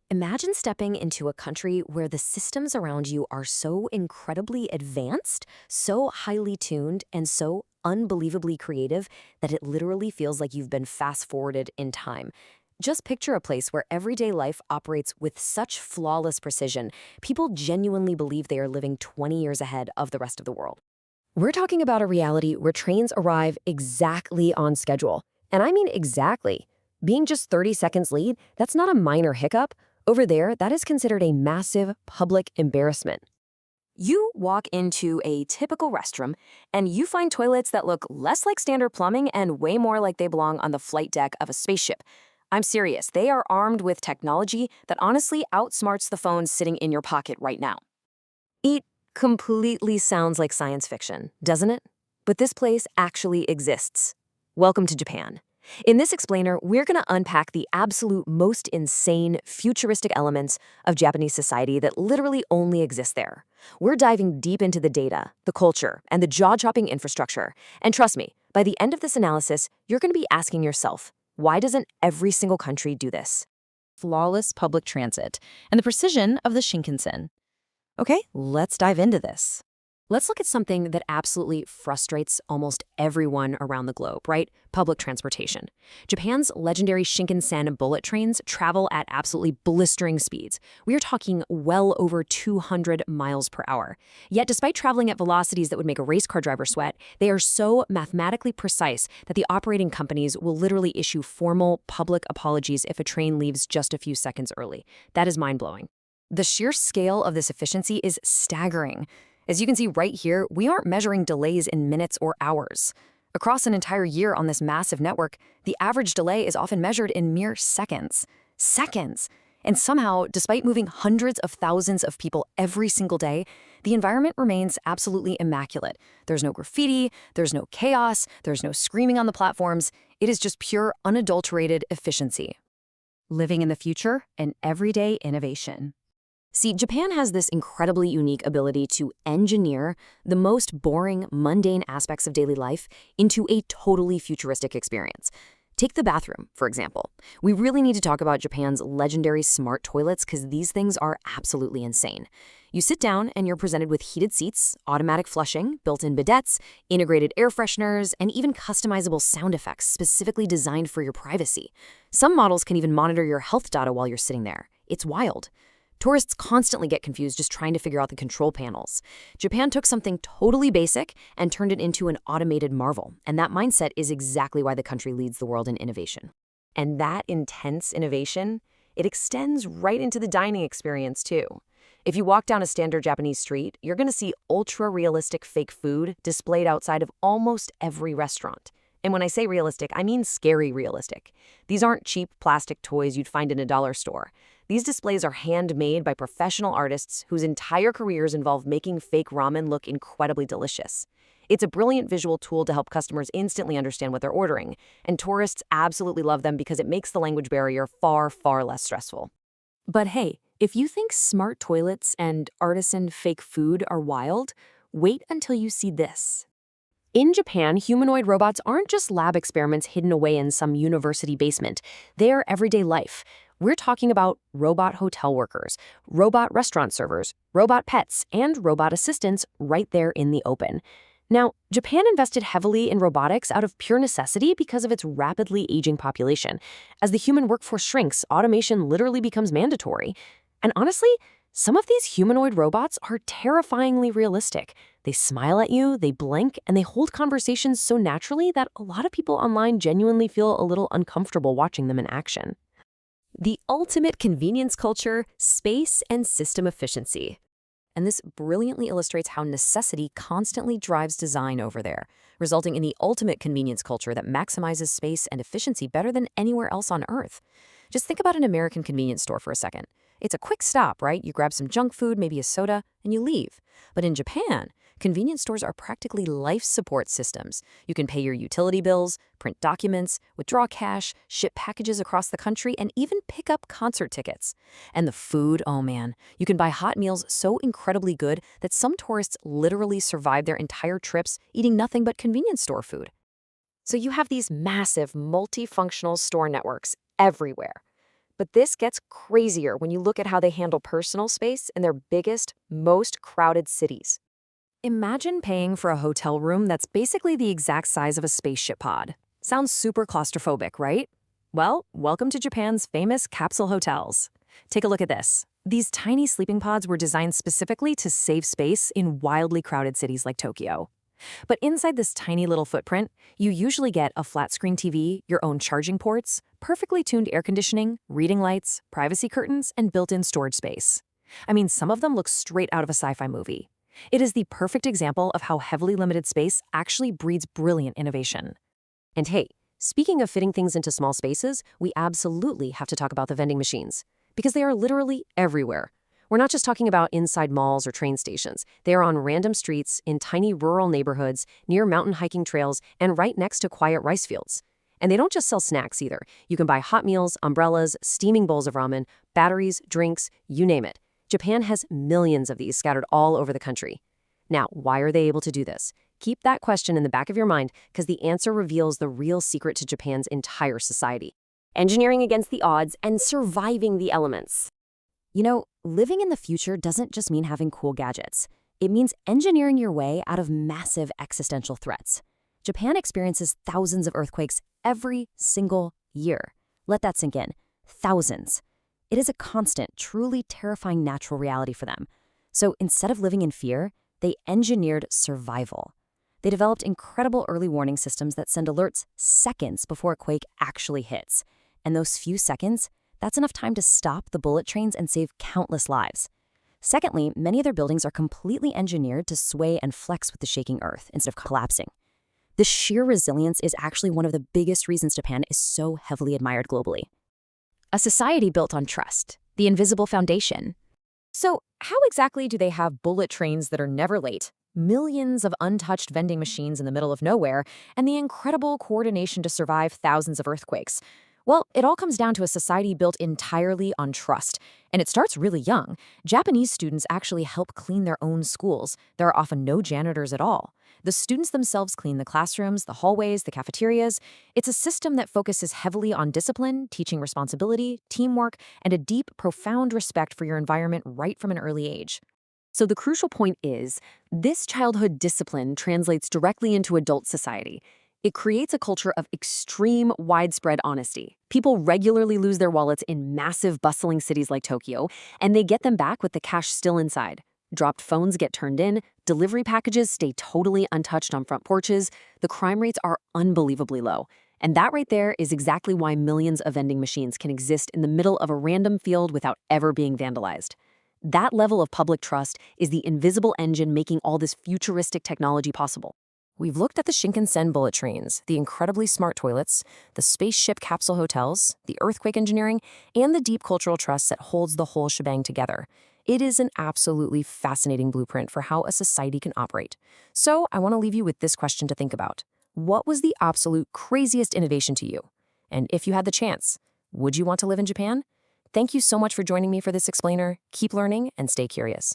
Imagine stepping into a country where the systems around you are so incredibly advanced, so highly tuned, and so unbelievably creative that it literally feels like you've been fast-forwarded in time. Just picture a place where everyday life operates with such flawless precision, people genuinely believe they are living 20 years ahead of the rest of the world. We're talking about a reality where trains arrive exactly on schedule. And I mean exactly. Being just 30 seconds late, that's not a minor hiccup. Over there, that is considered a massive public embarrassment. You walk into a typical restroom, and you find toilets that look less like standard plumbing and way more like they belong on the flight deck of a spaceship. I'm serious, they are armed with technology that honestly outsmarts the phone sitting in your pocket right now. It completely sounds like science fiction, doesn't it? But this place actually exists. Welcome to Japan. In this explainer, we're going to unpack the absolute most insane, futuristic elements of Japanese society that literally only exist there. We're diving deep into the data, the culture, and the jaw-dropping infrastructure. And trust me, by the end of this analysis, you're going to be asking yourself, why doesn't every single country do this? Flawless public transit, and the precision of the Shinkansen. Okay, let's dive into this. Let's look at something that absolutely frustrates almost everyone around the globe, right? Public transportation. Japan's legendary Shinkansen bullet trains travel at absolutely blistering speeds. We are talking well over 200 miles per hour. Yet despite traveling at velocities that would make a race car driver sweat, they are so mathematically precise that the operating companies will literally issue formal public apologies if a train leaves just a few seconds early. That is mind-blowing. The sheer scale of this efficiency is staggering. As you can see right here, we aren't measuring delays in minutes or hours. Across an entire year on this massive network, the average delay is often measured in mere seconds. Seconds! And somehow, despite moving hundreds of thousands of people every single day, the environment remains absolutely immaculate. There's no graffiti, there's no chaos, there's no screaming on the platforms. It is just pure, unadulterated efficiency. Living in the future and everyday innovation. See, Japan has this incredibly unique ability to engineer the most boring, mundane aspects of daily life into a totally futuristic experience. Take the bathroom, for example. We really need to talk about Japan's legendary smart toilets because these things are absolutely insane. You sit down and you're presented with heated seats, automatic flushing, built-in bidets, integrated air fresheners, and even customizable sound effects specifically designed for your privacy. Some models can even monitor your health data while you're sitting there. It's wild. Tourists constantly get confused just trying to figure out the control panels. Japan took something totally basic and turned it into an automated marvel, and that mindset is exactly why the country leads the world in innovation. And that intense innovation, it extends right into the dining experience too. If you walk down a standard Japanese street, you're going to see ultra-realistic fake food displayed outside of almost every restaurant. And when I say realistic, I mean scary realistic. These aren't cheap plastic toys you'd find in a dollar store. These displays are handmade by professional artists whose entire careers involve making fake ramen look incredibly delicious. It's a brilliant visual tool to help customers instantly understand what they're ordering, and tourists absolutely love them because it makes the language barrier far, far less stressful. But hey, if you think smart toilets and artisan fake food are wild, wait until you see this. In Japan, humanoid robots aren't just lab experiments hidden away in some university basement. They're everyday life. We're talking about robot hotel workers, robot restaurant servers, robot pets, and robot assistants right there in the open. Now, Japan invested heavily in robotics out of pure necessity because of its rapidly aging population. As the human workforce shrinks, automation literally becomes mandatory. And honestly, some of these humanoid robots are terrifyingly realistic. They smile at you, they blink, and they hold conversations so naturally that a lot of people online genuinely feel a little uncomfortable watching them in action. The ultimate convenience culture, space, and system efficiency. And this brilliantly illustrates how necessity constantly drives design over there, resulting in the ultimate convenience culture that maximizes space and efficiency better than anywhere else on Earth. Just think about an American convenience store for a second. It's a quick stop, right? You grab some junk food, maybe a soda, and you leave. But in Japan, convenience stores are practically life support systems. You can pay your utility bills, print documents, withdraw cash, ship packages across the country, and even pick up concert tickets. And the food, oh man, you can buy hot meals so incredibly good that some tourists literally survive their entire trips eating nothing but convenience store food. So you have these massive multifunctional store networks everywhere. But this gets crazier when you look at how they handle personal space in their biggest, most crowded cities. Imagine paying for a hotel room that's basically the exact size of a spaceship pod. Sounds super claustrophobic, right? Well, welcome to Japan's famous capsule hotels. Take a look at this. These tiny sleeping pods were designed specifically to save space in wildly crowded cities like Tokyo. But inside this tiny little footprint, you usually get a flat-screen TV, your own charging ports, perfectly tuned air conditioning, reading lights, privacy curtains, and built-in storage space. I mean, some of them look straight out of a sci-fi movie. It is the perfect example of how heavily limited space actually breeds brilliant innovation. And hey, speaking of fitting things into small spaces, we absolutely have to talk about the vending machines, because they are literally everywhere. We're not just talking about inside malls or train stations. They are on random streets, in tiny rural neighborhoods, near mountain hiking trails, and right next to quiet rice fields. And they don't just sell snacks either. You can buy hot meals, umbrellas, steaming bowls of ramen, batteries, drinks, you name it. Japan has millions of these scattered all over the country. Now, why are they able to do this? Keep that question in the back of your mind, because the answer reveals the real secret to Japan's entire society. Engineering against the odds and surviving the elements. You know, living in the future doesn't just mean having cool gadgets. It means engineering your way out of massive existential threats. Japan experiences thousands of earthquakes every single year. Let that sink in. Thousands. It is a constant, truly terrifying natural reality for them. So instead of living in fear, they engineered survival. They developed incredible early warning systems that send alerts seconds before a quake actually hits. And those few seconds, that's enough time to stop the bullet trains and save countless lives. Secondly, many of their buildings are completely engineered to sway and flex with the shaking earth instead of collapsing. This sheer resilience is actually one of the biggest reasons Japan is so heavily admired globally. A society built on trust, the invisible foundation. So, how exactly do they have bullet trains that are never late, millions of untouched vending machines in the middle of nowhere, and the incredible coordination to survive thousands of earthquakes? Well, it all comes down to a society built entirely on trust. And it starts really young. Japanese students actually help clean their own schools. There are often no janitors at all. The students themselves clean the classrooms, the hallways, the cafeterias. It's a system that focuses heavily on discipline, teaching responsibility, teamwork, and a deep, profound respect for your environment right from an early age. So the crucial point is, this childhood discipline translates directly into adult society. It creates a culture of extreme, widespread honesty. People regularly lose their wallets in massive, bustling cities like Tokyo, and they get them back with the cash still inside. Dropped phones get turned in, delivery packages stay totally untouched on front porches, the crime rates are unbelievably low. And that right there is exactly why millions of vending machines can exist in the middle of a random field without ever being vandalized. That level of public trust is the invisible engine making all this futuristic technology possible. We've looked at the Shinkansen bullet trains, the incredibly smart toilets, the spaceship capsule hotels, the earthquake engineering, and the deep cultural trust that holds the whole shebang together. It is an absolutely fascinating blueprint for how a society can operate. So I want to leave you with this question to think about. What was the absolute craziest innovation to you? And if you had the chance, would you want to live in Japan? Thank you so much for joining me for this explainer. Keep learning and stay curious.